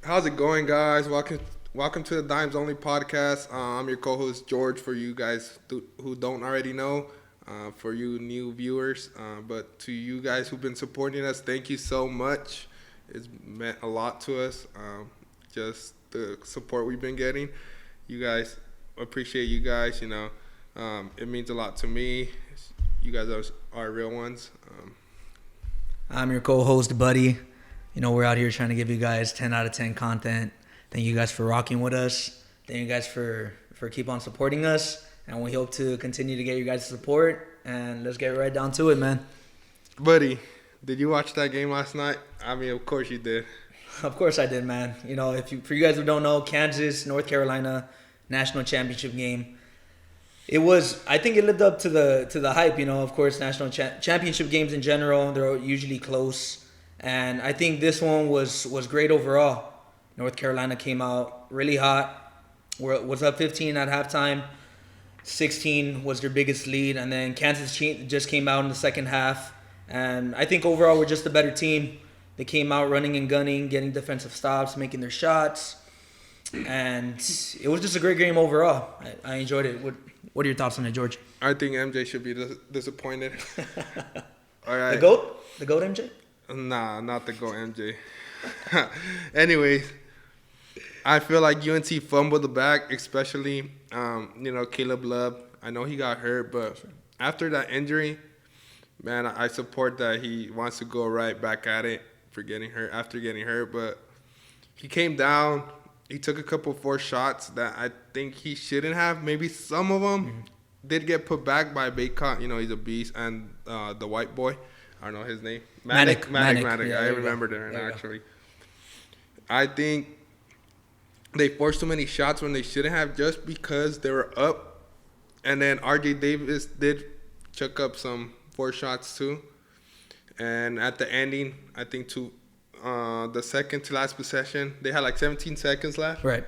How's it going, guys? Welcome to the Dimes Only Podcast. I'm your co-host George. For you guys who don't already know, for you new viewers, but to you guys who've been supporting us, thank you so much. It's meant a lot to us. Just the support we've been getting. You guys, appreciate you guys. It means a lot to me. You guys are real ones. I'm your co-host, Buddy. We're out here trying to give you guys 10 out of 10 content. Thank you guys for rocking with us. Thank you guys for keep on supporting us. And we hope to continue to get you guys' support. And let's get right down to it, man. Buddy, did you watch that game last night? I mean, of course you did. Of course I did, man. For you guys who don't know, Kansas, North Carolina, national championship game. I think it lived up to the hype, Of course, national championship games in general, they're usually close. And I think this one was great overall. North Carolina came out really hot. Was up 15 at halftime. 16 was their biggest lead. And then Kansas just came out in the second half. And I think overall we're just a better team. They came out running and gunning, getting defensive stops, making their shots. And it was just a great game overall. I enjoyed it. What are your thoughts on it, George? I think MJ should be disappointed. All right. The GOAT? The GOAT MJ? Nah, not the GOAT MJ. Anyways, I feel like UNC fumbled the bag, especially, Caleb Love. I know he got hurt, but after that injury, man, I support that he wants to go right back at it after getting hurt. But he came down. He took a couple forced shots that I think he shouldn't have. Maybe some of them did get put back by Baycott. He's a beast. And the white boy, I don't know his name. Manic. Yeah, I remembered it actually. I think they forced too many shots when they shouldn't have, just because they were up. And then R.J. Davis did chuck up some forced shots too. And at the ending, I think the second to last possession, they had like 17 seconds left. Right.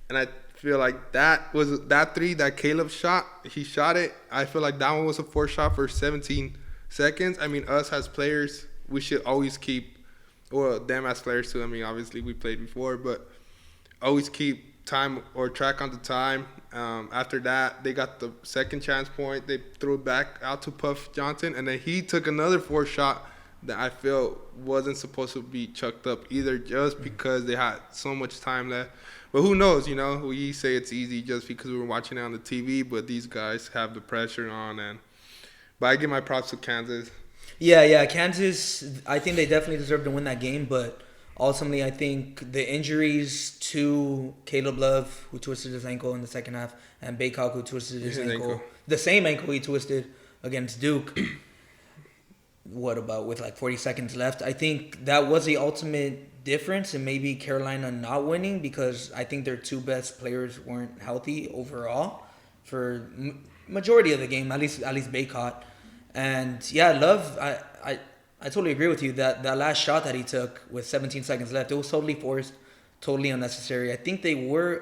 And I feel like that three that Caleb shot, he shot it. I feel like that one was a forced shot for 17 seconds. I mean, us as players, we should always keep, well, them as players too. I mean, obviously we played before, but always keep time or track on the time. After that, they got the second chance point. They threw it back out to Puff Johnson, and then he took another forced shot that I feel wasn't supposed to be chucked up either, just because they had so much time left. But who knows, we say it's easy just because we were watching it on the TV, but these guys have the pressure on. But I give my props to Kansas. Yeah, Kansas, I think they definitely deserve to win that game, but ultimately I think the injuries to Caleb Love, who twisted his ankle in the second half, and Baycott, who twisted his ankle, the same ankle he twisted against Duke, with like 40 seconds left. I think that was the ultimate difference in maybe Carolina not winning, because I think their two best players weren't healthy overall for majority of the game, at least Baycott. And yeah, Love, I totally agree with you that last shot that he took with 17 seconds left, it was totally forced, totally unnecessary. I think they were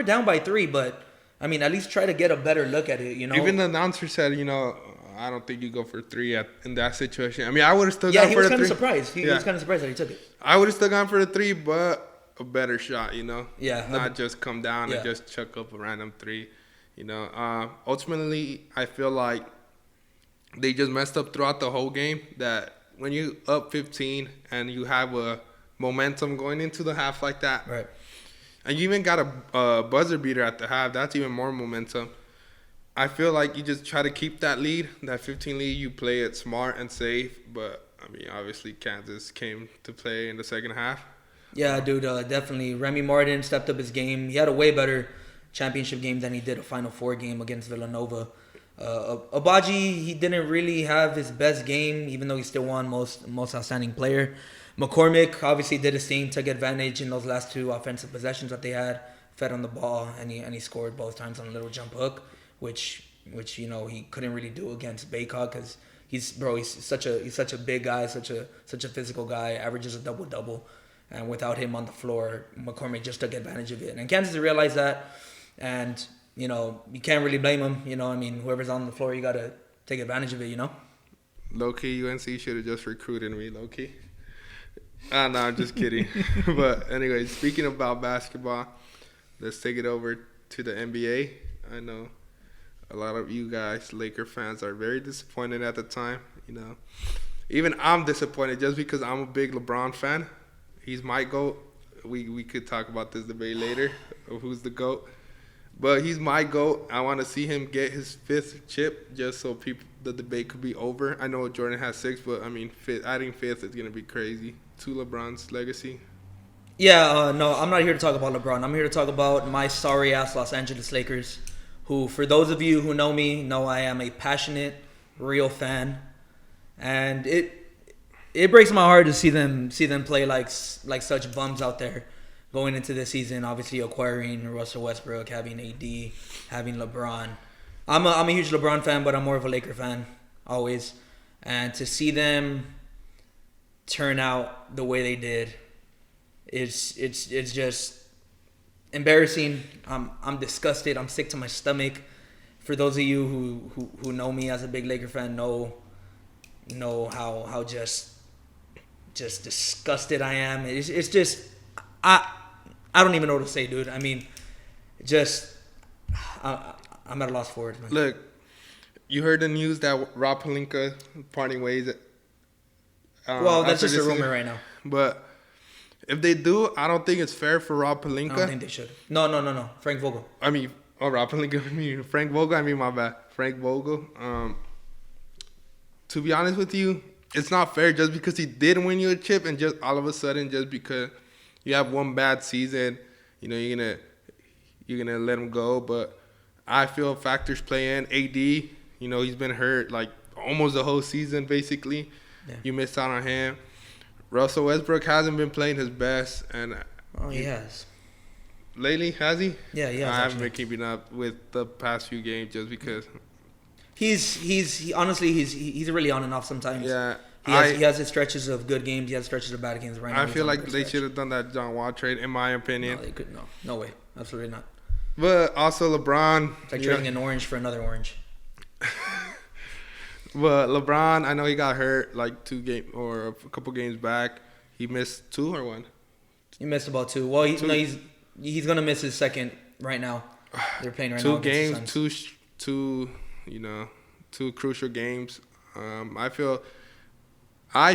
down by 3, but I mean, at least try to get a better look at it, Even the announcer said, I don't think you go for 3 in that situation. I mean, I would have still gone for the 3. Yeah, he was kind of surprised. He was kind of surprised that he took it. I would have still gone for the 3, but a better shot, Yeah. Not just come down and just chuck up a random 3, Ultimately, I feel like they just messed up throughout the whole game, that when you up 15 and you have a momentum going into the half like that. Right. And you even got a buzzer beater at the half. That's even more momentum. I feel like you just try to keep that lead, that 15 lead. You play it smart and safe. But, I mean, obviously Kansas came to play in the second half. Yeah, dude, definitely. Remy Martin stepped up his game. He had a way better championship game than he did a Final Four game against Villanova. Abaji, he didn't really have his best game, even though he still won most outstanding player. McCormick obviously did his thing, took advantage in those last 2 offensive possessions that they had, fed on the ball, and he scored both times on a little jump hook, which he couldn't really do against Baycott, because he's such a big guy, such a physical guy, averages a double-double, and without him on the floor, McCormick just took advantage of it. And Kansas realized that, and you can't really blame him. I mean, whoever's on the floor, you got to take advantage of it, Low-key, UNC should have just recruited me, low-key. No, I'm just kidding. But anyway, speaking about basketball, let's take it over to the NBA. I know a lot of you guys, Laker fans, are very disappointed at the time. You know, even I'm disappointed just because I'm a big LeBron fan. He's my GOAT. We could talk about this debate later of who's the GOAT. But he's my GOAT. I want to see him get his 5th chip just so the debate could be over. I know Jordan has 6, but I mean, adding 5th is going to be crazy to LeBron's legacy. Yeah, no, I'm not here to talk about LeBron. I'm here to talk about my sorry-ass Los Angeles Lakers, who, for those of you who know me, know I am a passionate, real fan. And it breaks my heart to see them play like such bums out there going into this season. Obviously, acquiring Russell Westbrook, having AD, having LeBron. I'm a huge LeBron fan, but I'm more of a Laker fan always. And to see them turn out the way they did, it's just embarrassing. I'm disgusted. I'm sick to my stomach. For those of you who know me as a big Laker fan, know how just disgusted I am. It's just I don't even know what to say, dude. I mean, I'm at a loss for it, man. Look, you heard the news that Rob Pelinka parting ways. Well, that's just a rumor right now. But if they do, I don't think it's fair for Rob Pelinka. I don't think they should. No. Frank Vogel. I mean, Rob Pelinka. I mean, Frank Vogel. I mean, my bad. Frank Vogel. To be honest with you, it's not fair just because he did win you a chip and just all of a sudden just because you have one bad season, you know, you're gonna let him go. But I feel factors play in. AD, you know, he's been hurt like almost the whole season basically. Yeah. You missed out on him. Russell Westbrook hasn't been playing his best, and he has. Lately, has he? Yeah, he has. I haven't been keeping up with the past few games just because. He's honestly really on and off sometimes. Yeah, he has his stretches of good games. He has stretches of bad games. Right now, I feel like they should have done that John Wall trade, in my opinion. No, they could. No way, absolutely not. But also LeBron, it's like trading an orange for another orange. But LeBron, I know he got hurt like a couple games back. He missed 2 or 1. He missed about 2. Well, he's gonna miss his second right now. They're playing right now. 2 games, two crucial games. I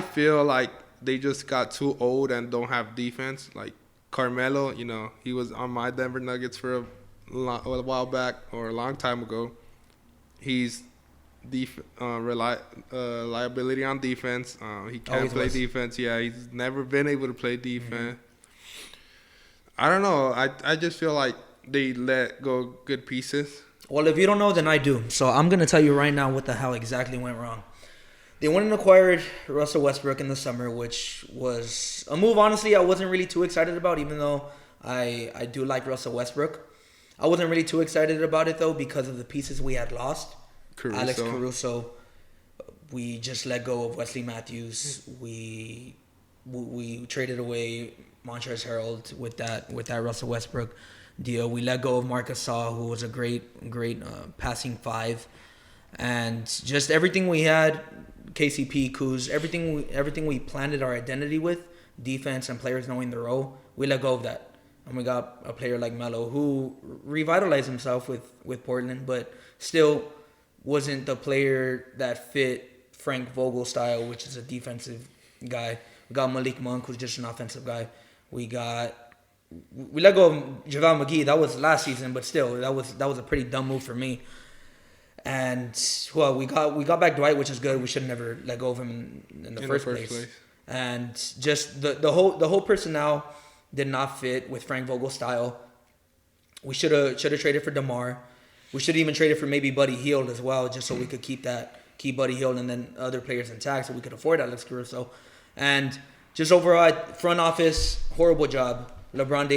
feel like they just got too old and don't have defense. Like Carmelo, you know, he was on my Denver Nuggets for a while back or a long time ago. He's liability on defense. He can't play defense. Yeah, he's never been able to play defense. I don't know. I just feel like they let go good pieces. Well, if you don't know, then I do. So I'm going to tell you right now what the hell exactly went wrong. They went and acquired Russell Westbrook in the summer, which was a move, honestly, I wasn't really too excited about, even though I do like Russell Westbrook. I wasn't really too excited about it, though, because of the pieces we had lost. Alex Caruso. We just let go of Wesley Matthews. We traded away Montrezl Harrell with that Russell Westbrook deal. We let go of Marc Gasol, who was a great passing 5, and just everything we had, KCP, Kuz, everything we planted our identity with, defense and players knowing the role, we let go of that, and we got a player like Melo who revitalized himself with Portland, but still wasn't the player that fit Frank Vogel style, which is a defensive guy. We got Malik Monk, who's just an offensive guy. We let go of JaVale McGee. That was last season, but still, that was a pretty dumb move for me. And well, we got back Dwight, which is good. We should have never let go of him in the first place. And just the whole personnel did not fit with Frank Vogel's style. We should have traded for DeMar. We should have even traded for maybe Buddy Hield as well, just so we could keep Buddy Hield and then other players intact, so we could afford Alex Caruso. And just overall, front office, horrible job. LeBron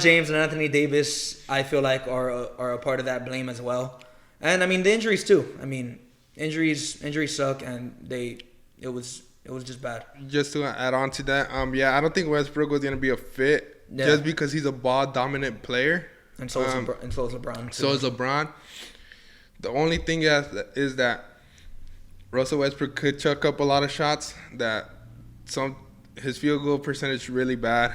James and Anthony Davis, I feel like are a part of that blame as well. And I mean the injuries too. I mean injuries suck, and it was just bad. Just to add on to that, I don't think Westbrook was gonna be a fit just because he's a ball dominant player. And so is LeBron. So is LeBron. The only thing is that Russell Westbrook could chuck up a lot of shots that his field goal percentage is really bad.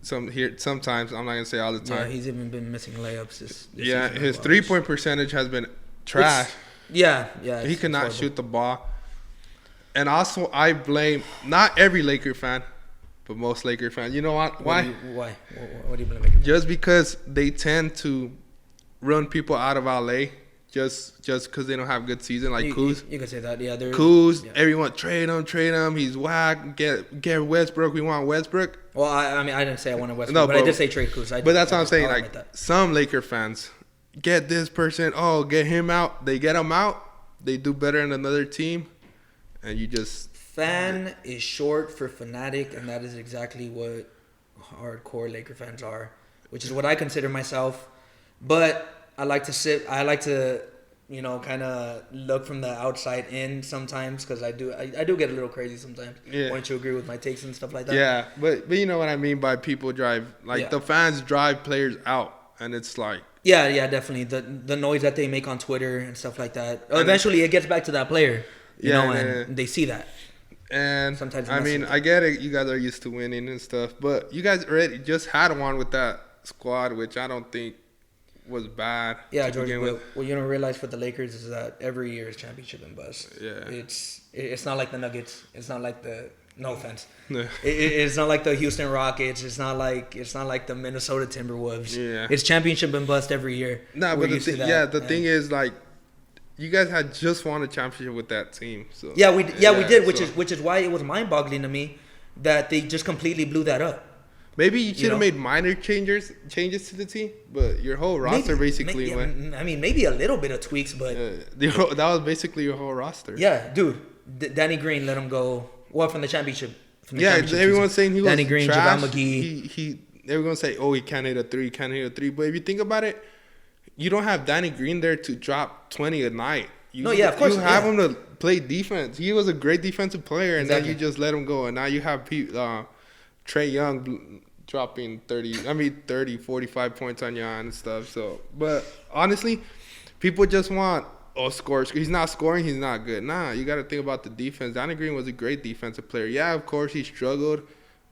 Sometimes I'm not gonna say all the time. Yeah, he's even been missing layups this yeah, season. his 3-point percentage has been trash. Yeah. He cannot shoot the ball. And also, I blame not every Laker fan, but most Laker fans. You know what? Why? Why? What do you blame Laker fans? Just because they tend to run people out of LA. Just because they don't have good season, like Kuz. You could say that, yeah. Kuz, everyone trade him. He's whack. Get Westbrook. We want Westbrook. Well, I mean, I didn't say I wanted Westbrook, but I did say trade Kuz. But that's what I'm saying. Like some Laker fans, get this person. Oh, get him out. They get him out. They do better in another team, and you just fan is short for fanatic, and that is exactly what hardcore Laker fans are, which is what I consider myself. But I like to, you know, kind of look from the outside in sometimes because I do get a little crazy sometimes. Yeah. Why don't you agree with my takes and stuff like that? Yeah, but you know what I mean by people drive, like the fans drive players out, and it's like. Yeah, definitely. The noise that they make on Twitter and stuff like that. Eventually, it gets back to that player, you know, and they see that. And sometimes I mean, I get it. You guys are used to winning and stuff, but you guys already just had one with that squad, which I don't think was bad. Yeah, George. What you don't realize for the Lakers is that every year is championship and bust. Yeah. It's not like the Nuggets. It's not like the no offense. It's not like the Houston Rockets. It's not like the Minnesota Timberwolves. Yeah. It's championship and bust every year. Nah, but the thing is like, you guys had just won a championship with that team. So we did, which is why it was mind-boggling to me that they just completely blew that up. Maybe you should have made minor changes to the team, but your whole roster basically went. I mean, maybe a little bit of tweaks, but that was basically your whole roster. Yeah, dude. Danny Green let him go. Well, from the championship. Everyone's saying he was Danny Green, trash. JaVale McGee. Everyone's say, oh, he can't hit a three. But if you think about it, you don't have Danny Green there to drop 20 a night. Of course. You have him to play defense. He was a great defensive player, and then you just let him go. And now you have Trae Young dropping 30, 45 points on you and stuff. So, but honestly, people just want scores. He's not scoring. He's not good. Nah, you got to think about the defense. Danny Green was a great defensive player. Yeah, of course he struggled,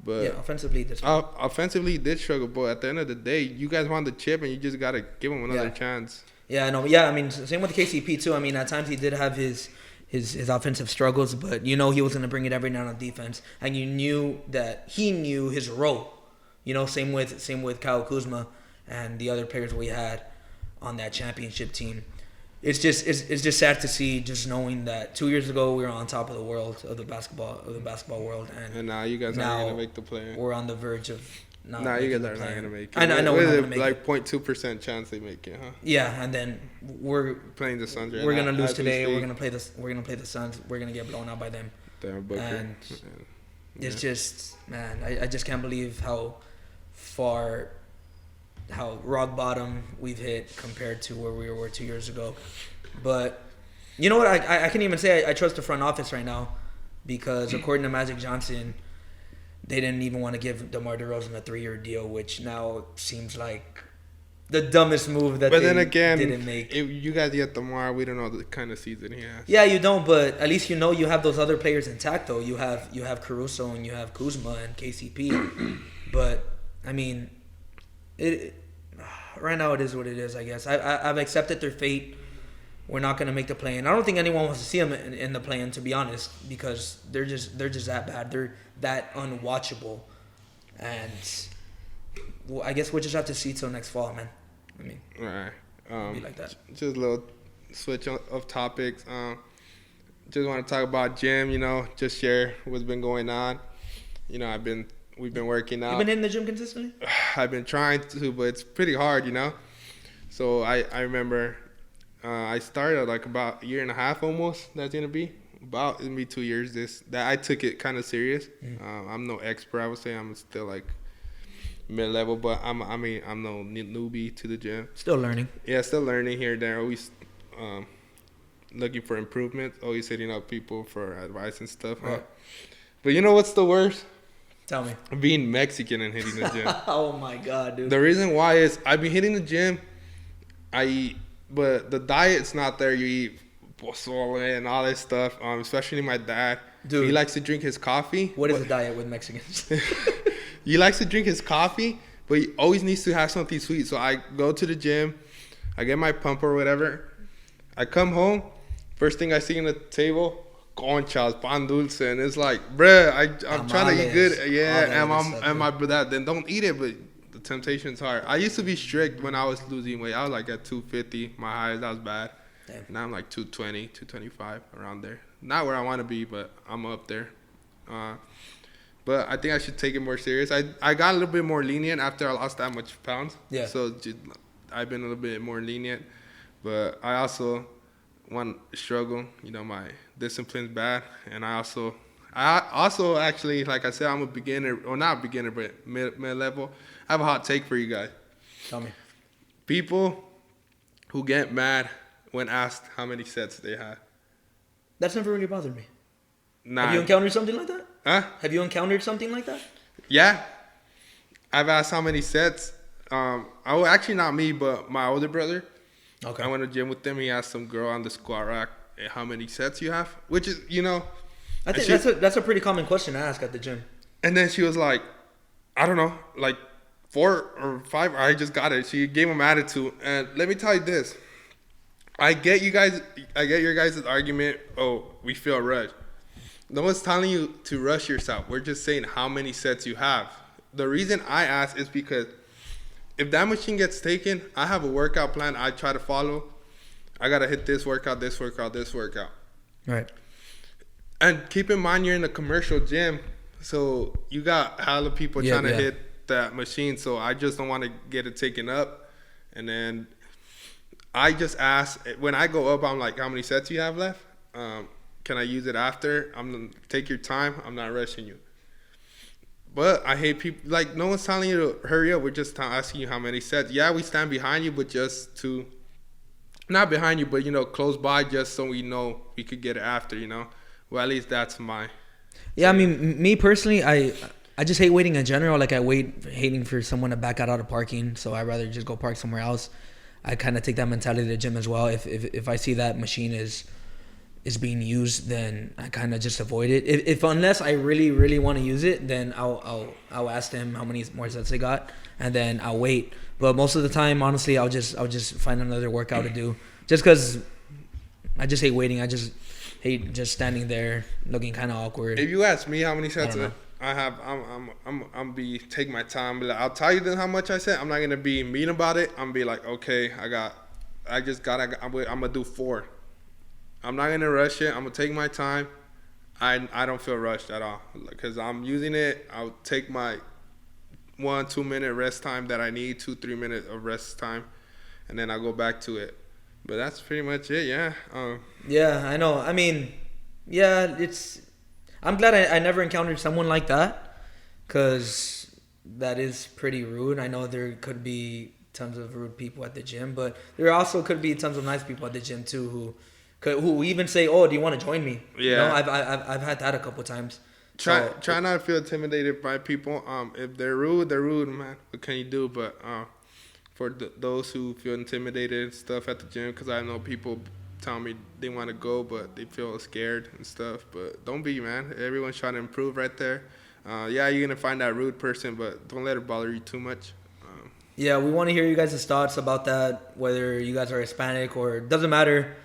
but offensively he did struggle. Offensively he did struggle. But at the end of the day, you guys want the chip, and you just got to give him another chance. Yeah, no, yeah. I mean, same with KCP too. I mean, at times he did have his offensive struggles, but he was going to bring it every night on defense, and you knew that he knew his role. Same with Kyle Kuzma and the other players we had on that championship team. It's just sad to see, just knowing that 2 years ago we were on top of the world, of the basketball world, and now you guys aren't gonna make the play. We're on the verge of you guys are not gonna make it. I know we're not gonna make like 0.2% chance they make it, huh? Yeah, and then we're playing the Suns. We're gonna lose today. We're gonna play the Suns. We're gonna get blown out by them. Damn, Booker. And it's just, man, I just can't believe how rock bottom we've hit compared to where we were 2 years ago. But you know what? I can't even say I trust the front office right now, because according to Magic Johnson, they didn't even want to give DeMar DeRozan a 3-year deal, which now seems like the dumbest move that didn't make. If you guys get DeMar, we don't know the kind of season he has. Yeah, you don't, but at least you have those other players intact, though. You have Caruso and you have Kuzma and KCP. But I mean, right now it is what it is, I guess. I've accepted their fate. We're not going to make the play-in. I don't think anyone wants to see them in the play-in, to be honest, because they're just that bad. They're that unwatchable. And I guess we'll just have to see till next fall, man. I mean, all right. Be like that. Just a little switch of topics. Just want to talk about gym, just share what's been going on. We've been working out. You been in the gym consistently? I've been trying to, but it's pretty hard, So I remember I started like about a year and a half almost. That's gonna be 2 years. That I took it kind of serious. I'm no expert. I would say I'm still like mid-level, but I'm no newbie to the gym. Still learning. Yeah, still learning here and there. Always looking for improvement. Always hitting up people for advice and stuff. Right. But you know what's the worst? Tell me. Being Mexican and hitting the gym. Oh my God, dude. The reason why is I've been hitting the gym. I eat, but the diet's not there. You eat pozole and all this stuff. Especially my dad. Dude. He likes to drink his coffee. What is the diet with Mexicans? He likes to drink his coffee, but he always needs to have something sweet. So I go to the gym, I get my pump or whatever. I come home, first thing I see on the table, conchas, pan dulce, and it's like, bruh, I'm trying to eat good. Yeah, and my dad, then don't eat it, but the temptation's hard. I used to be strict when I was losing weight. I was like at 250, my highest, that was bad. Damn. Now I'm like 220, 225, around there. Not where I want to be, but I'm up there. But I think I should take it more serious. I got a little bit more lenient after I lost that much pounds. Yeah. So I've been a little bit more lenient. But I also want to struggle. You know, my discipline's bad. And I also actually, like I said, I'm a beginner. Or not a beginner, but mid-level. I have a hot take for you guys. Tell me. People who get mad when asked how many sets they have. That's never really bothered me. Nah. Have you encountered something like that? Huh? Have you encountered something like that? Yeah. I've asked how many sets. Actually not me, but my older brother. Okay. I went to the gym with him. He asked some girl on the squat rack, how many sets you have? Which is, you know. I think that's a pretty common question to ask at the gym. And then she was like, I don't know, like 4 or 5. I just got it. She gave him attitude. And let me tell you this. I get your guys' argument. Oh, we feel rushed. No one's telling you to rush yourself. We're just saying how many sets you have. The reason I ask is because if that machine gets taken, I have a workout plan I try to follow. I got to hit this workout, this workout, this workout. Right. And keep in mind you're in a commercial gym, so you got hella people trying to hit that machine. So I just don't want to get it taken up. And then I just ask, when I go up, I'm like, how many sets you have left? Can I use it after? I'm going to take your time. I'm not rushing you. But I hate people, like, no one's telling you to hurry up. We're just asking you how many sets. Yeah, we stand behind you, but just to, not behind you, but, you know, close by just so we know we could get it after, you know. Well, at least that's my. Yeah, I mean, me personally, I just hate waiting in general. Like, hating for someone to back out of parking, so I'd rather just go park somewhere else. I kind of take that mentality to the gym as well. If I see that machine is being used, then I kind of just avoid it. If unless I really want to use it, then I'll ask them how many more sets they got, and then I'll wait. But most of the time, honestly, I'll just find another workout to do. Just because I just hate waiting. I just hate just standing there looking kind of awkward. If you ask me how many sets I have, I'm be take my time. Be like, I'll tell you then how much I said. I'm not gonna be mean about it. I'm be like, okay, I'm gonna do 4. I'm not gonna rush it. I'm gonna take my time. I don't feel rushed at all because I'm using it. I'll take my 1-2 minute rest time that I need, 2-3 minutes of rest time, and then I'll go back to it. But that's pretty much it. Yeah. Yeah, I know. I mean, yeah, I'm glad I never encountered someone like that, because that is pretty rude. I know there could be tons of rude people at the gym, but there also could be tons of nice people at the gym too who even say, "Oh, do you want to join me?" Yeah. You know, I've had that a couple times. Try not to feel intimidated by people. If they're rude, man. What can you do? But for those who feel intimidated and stuff at the gym, because I know people tell me they want to go, but they feel scared and stuff. But don't be, man. Everyone's trying to improve right there. Yeah, you're gonna find that rude person, but don't let it bother you too much. Yeah, we want to hear you guys' thoughts about that. Whether you guys are Hispanic or doesn't matter.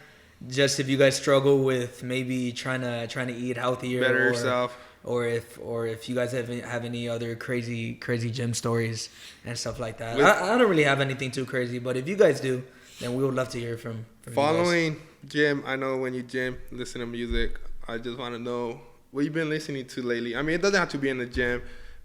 Just if you guys struggle with maybe trying to eat healthier, better yourself, or if you guys have any other crazy gym stories and stuff like that. I don't really have anything too crazy, but if you guys do, then we would love to hear from following you guys. Gym. I know when you gym, listen to music. I just want to know what you've been listening to lately. I mean, it doesn't have to be in the gym,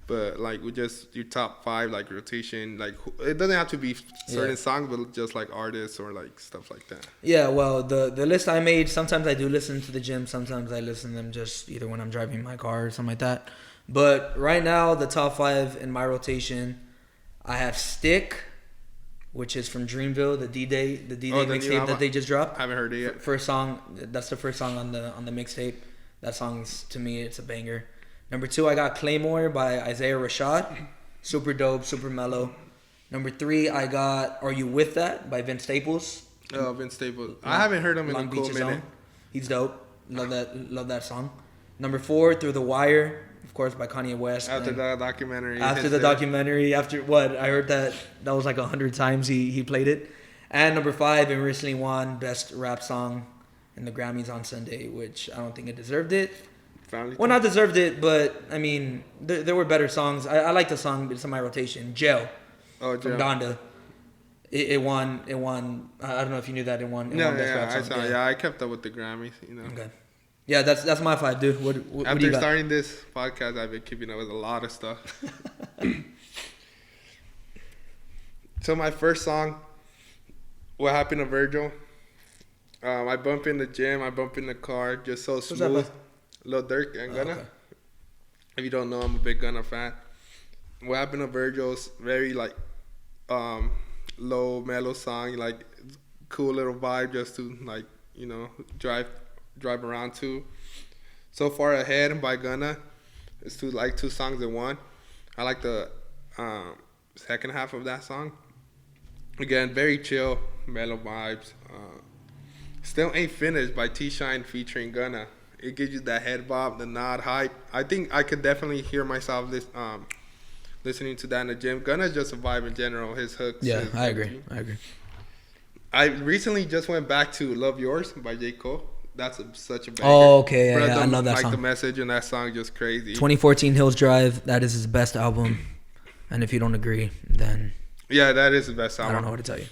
but like with just your top 5, like rotation, like it doesn't have to be certain songs, but just like artists or like stuff like that. Yeah, well, the list I made, sometimes I do listen to the gym, sometimes I listen to them just either when I'm driving my car or something like that. But right now, the top 5 in my rotation, I have Stick, which is from Dreamville, the D-Day mixtape that they just dropped. I haven't heard it yet. First song, that's the first song on the mixtape. That song's, to me, it's a banger. Number 2, I got Claymore by Isaiah Rashad. Super dope, super mellow. Number 3, I got Are You With That by Vince Staples. Oh, Vince Staples. I haven't heard him in a cool minute. He's dope. Love that song. Number 4, Through the Wire, of course, by Kanye West. After the documentary. After what? I heard that was like 100 times he played it. And number 5, and recently won Best Rap Song in the Grammys on Sunday, which I don't think it deserved it. Not deserved it, but I mean, there were better songs. I like the song, but it's in my rotation. Jail. Oh, Jail. From Donda. It won. I don't know if you knew that it won. I kept up with the Grammys. Okay. Yeah, that's my 5, dude. What After do you got? starting this podcast, I've been keeping up with a lot of stuff. So my first song, What Happened to Virgil. I bump in the gym. I bump in the car. Just so smooth. Lil Durk and Gunna. Okay. If you don't know, I'm a big Gunna fan. What Happened to Virgil's very like low mellow song, like cool little vibe just to like drive around to. So Far Ahead by Gunna. It's two songs in one. I like the second half of that song. Again, very chill, mellow vibes. Still Ain't Finished by T-Shine featuring Gunna. It gives you that head bob, the nod, hype. I think I could definitely hear myself listening to that in the gym. Gunna's just a vibe in general. His hooks. Yeah, I agree. I recently just went back to Love Yours by J. Cole. That's such a banger. Oh, okay. Yeah, I love that song. Like the message in that song, just crazy. 2014 Hills Drive. That is his best album. And if you don't agree, then yeah, that is the best album. I don't know what to tell you.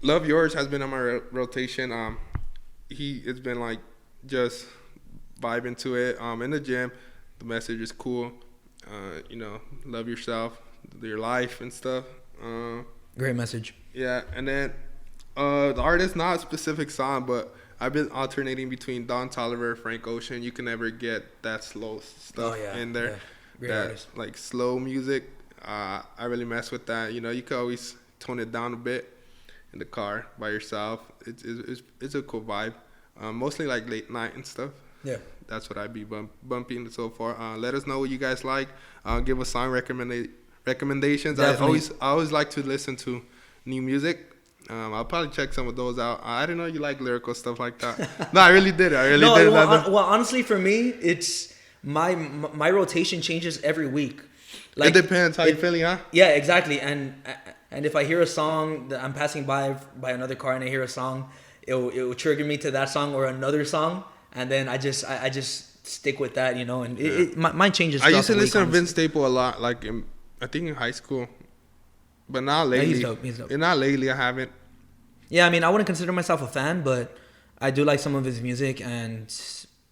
Love Yours has been on my rotation. It's been like just vibing to it. In the gym, the message is cool. Love yourself, your life and stuff. Great message. Yeah, and then the artist, not a specific song, but I've been alternating between Don Toliver, Frank Ocean. You can never get that slow stuff in there. Yeah. Great that artist. Like slow music. I really mess with that. You can always tone it down a bit in the car by yourself. It's a cool vibe. Mostly like late night and stuff. Yeah. That's what I'd be bumping so far. Let us know what you guys like. Give us song recommendations. Definitely. I always like to listen to new music. I'll probably check some of those out. I didn't know you like lyrical stuff like that. No, I really did. Well, honestly, for me, it's my rotation changes every week. Like, it depends how you're feeling, huh? Yeah, exactly. And if I hear a song that I'm passing by another car and I hear a song, it will trigger me to that song or another song, and then I just stick with that, And mine changes. I used to listen to Vince Staples a lot, like I think in high school, but not lately. Yeah, he's dope. Not lately. I haven't. Yeah, I mean, I wouldn't consider myself a fan, but I do like some of his music, and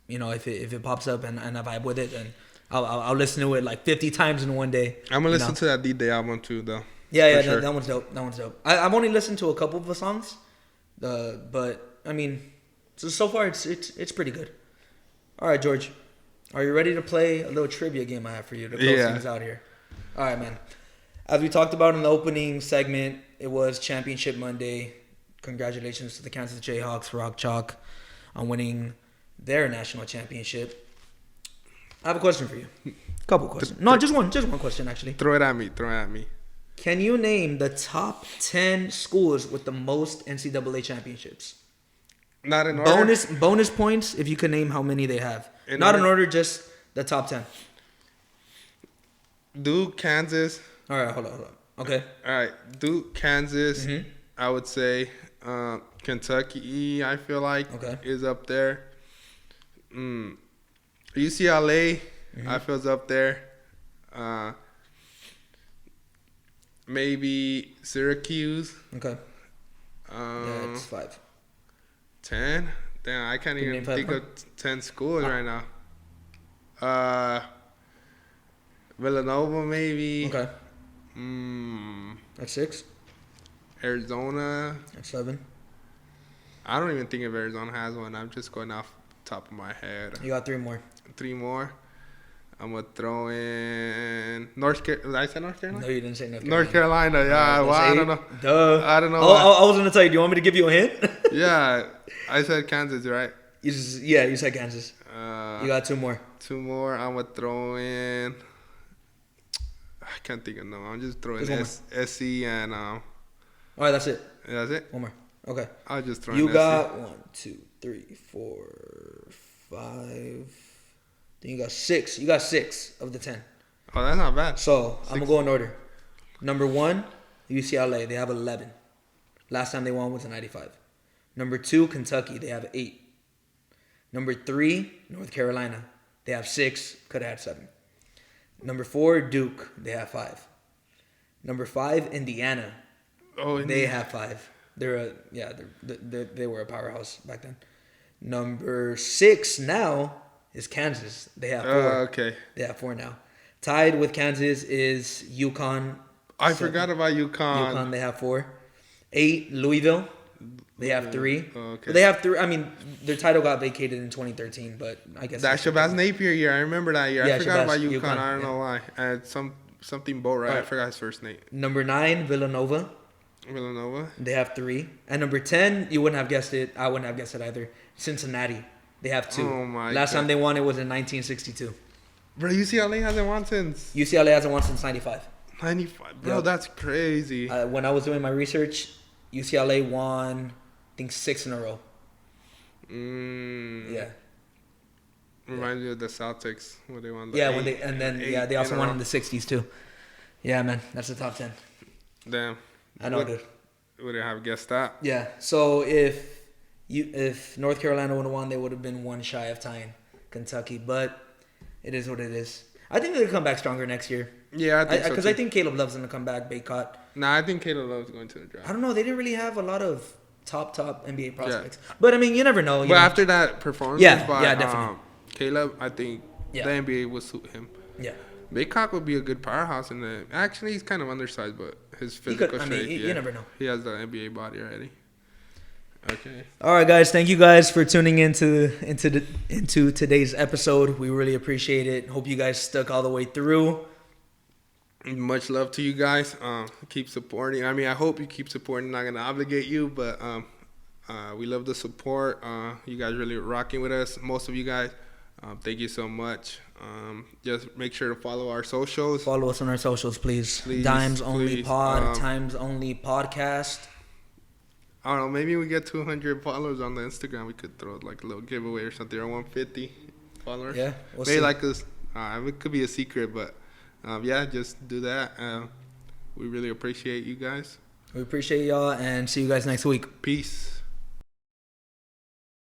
if it pops up and I vibe with it, then I'll listen to it like 50 times in one day. I'm gonna listen to that D-Day album too, though. Yeah, sure. That one's dope. I've only listened to a couple of the songs, but I mean, so far it's pretty good. All right, George, are you ready to play a little trivia game I have for you to close things out here? All right, man. As we talked about in the opening segment, it was Championship Monday. Congratulations to the Kansas Jayhawks, Rock Chalk, on winning their national championship. I have a question for you. Couple questions. No, just one question, actually. Throw it at me. Can you name the top 10 schools with the most NCAA championships? Not in order. Bonus points if you can name how many they have. Not in order, just the top 10. Duke, Kansas. All right, hold on. Okay. All right, Duke, Kansas. Mm-hmm. I would say Kentucky. I feel like is up there. UCLA. I feel is up there. Maybe Syracuse. Okay. That's 5. 10. Damn, I can't even think of 10 schools right now. Villanova, maybe. Okay. That's 6. Arizona. That's 7. I don't even think if Arizona has one. I'm just going off the top of my head. You got 3 more. 3 more. I'm going to throw in North Carolina. Did I say North Carolina? No, you didn't say North Carolina. North Carolina, yeah. Well, I don't know. Duh. I don't know. I was going to tell you. Do you want me to give you a hint? Yeah. I said Kansas, right? You said Kansas. You got 2 more. 2 more. I'm going to throw in... I can't think of no. I'm just throwing SC and... All right, that's it. That's it? 1 more. Okay. I'll just throw You in got SC. 1, 2, 3, 4, 5. Then you got 6. You got 6 of the 10. Oh, that's not bad. So, 6. I'm going to go in order. Number 1, UCLA. They have 11. Last time they won was in 95. Number 2, Kentucky. They have 8. Number 3, North Carolina. They have 6. Could have had 7. Number 4, Duke. They have 5. Number 5, Indiana. Oh, They have 5. They were a powerhouse back then. Number 6 now is Kansas. They have 4. Okay. They have 4 now. Tied with Kansas is UConn. I forgot about UConn. UConn, they have 4. 8, Louisville. They have 3. Oh, okay. Well, they have 3. I mean, their title got vacated in 2013, but I guess That Shabazz Napier year, I remember that year. Yeah, I forgot about Shabazz, UConn. I don't know why. Something Boatwright. Right. I forgot his first name. Number 9, Villanova. Villanova. They have 3. And number 10, you wouldn't have guessed it. I wouldn't have guessed it either. Cincinnati. They have 2. Oh my Last God. time they won it was in 1962. Bro, UCLA hasn't won since UCLA hasn't won since 95. 95. Bro, Yep. that's crazy. When I was doing my research, UCLA won, I think, 6 in a row. Yeah. Reminds me of the Celtics when they won the Yeah, they also won in the 60s too. Yeah, man, that's the top 10. Damn. I know, dude. Wouldn't have guessed that. Yeah. So if North Carolina would have won, they would have been 1 shy of tying Kentucky. But it is what it is. I think they'll come back stronger next year. Yeah, I think so. Because Too. I think Caleb Love's gonna come back. Baycott. Nah, I think Caleb Love's going to the draft. I don't know. They didn't really have a lot of top NBA prospects. Yeah. But I mean, you never know. But after that performance by definitely. Caleb, I think the NBA will suit him. Yeah. Baycott would be a good powerhouse in the. Actually, he's kind of undersized, but his physical shape. You never know. He has the NBA body already. Okay. All right, guys. Thank you guys for tuning into today's episode. We really appreciate it. Hope you guys stuck all the way through. Much love to you guys. Keep supporting. I mean, I hope you keep supporting. Not gonna obligate you, but we love the support. You guys really rocking with us. Most of you guys. Thank you so much. Just make sure to follow our socials. Follow us on our socials, please. Dimes Only Pod, Times Only Podcast. I don't know. Maybe we get 200 followers on the Instagram. We could throw like a little giveaway or something, or 150 followers. Yeah, maybe see. Like us. It could be a secret, but yeah, just do that. We really appreciate you guys. We appreciate y'all, and see you guys next week. Peace.